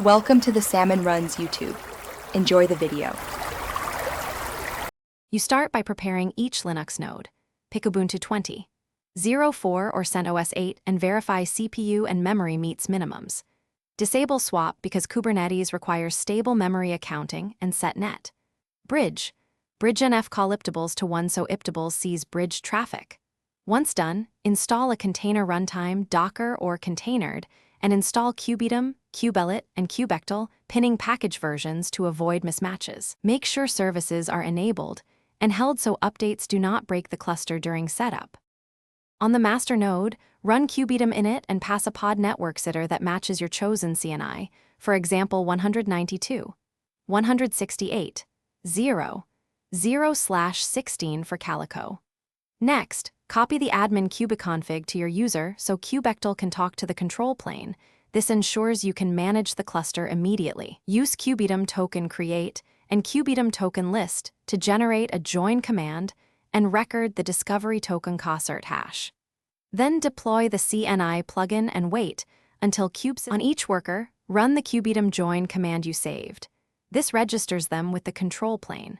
Welcome to the Salmon Runs YouTube. Enjoy the video. You start by preparing each Linux node. Pick Ubuntu 20, 04 or CentOS 8 and verify CPU and memory meets minimums. Disable swap because Kubernetes requires stable memory accounting and set net. Bridge NF call iptables to 1 so iptables sees bridge traffic. Once done, install a container runtime, Docker or containered, and install Kubeatom, Kubelet, and Kubectl, pinning package versions to avoid mismatches. Make sure services are enabled and held so updates do not break the cluster during setup. On the master node, run Kubeatom init and pass a pod network sitter that matches your chosen CNI, for example 192, 168, 0/16 for Calico. Next, copy the admin kubeconfig to your user so Kubectl can talk to the control plane. This ensures you can manage the cluster immediately. Use Kubeatom token create and Kubeatom token list to generate a join command and record the discovery token concert hash. Then deploy the CNI plugin and wait until kubes on each worker. Run the Kubeatom join command you saved. This registers them with the control plane.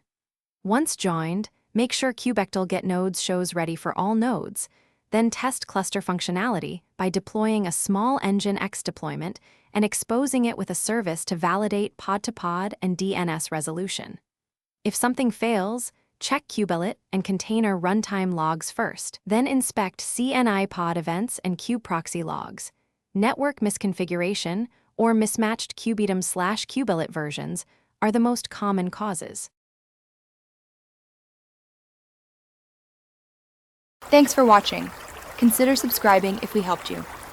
Once joined, make sure Kubectl get nodes shows ready for all nodes. Then test cluster functionality by deploying a small Nginx deployment and exposing it with a service to validate pod-to-pod and DNS resolution. If something fails, check Kubelet and container runtime logs first. Then inspect CNI pod events and kubeproxy logs. Network misconfiguration or mismatched Kubeatom/Kubelet versions are the most common causes. Thanks for watching. Consider subscribing if we helped you.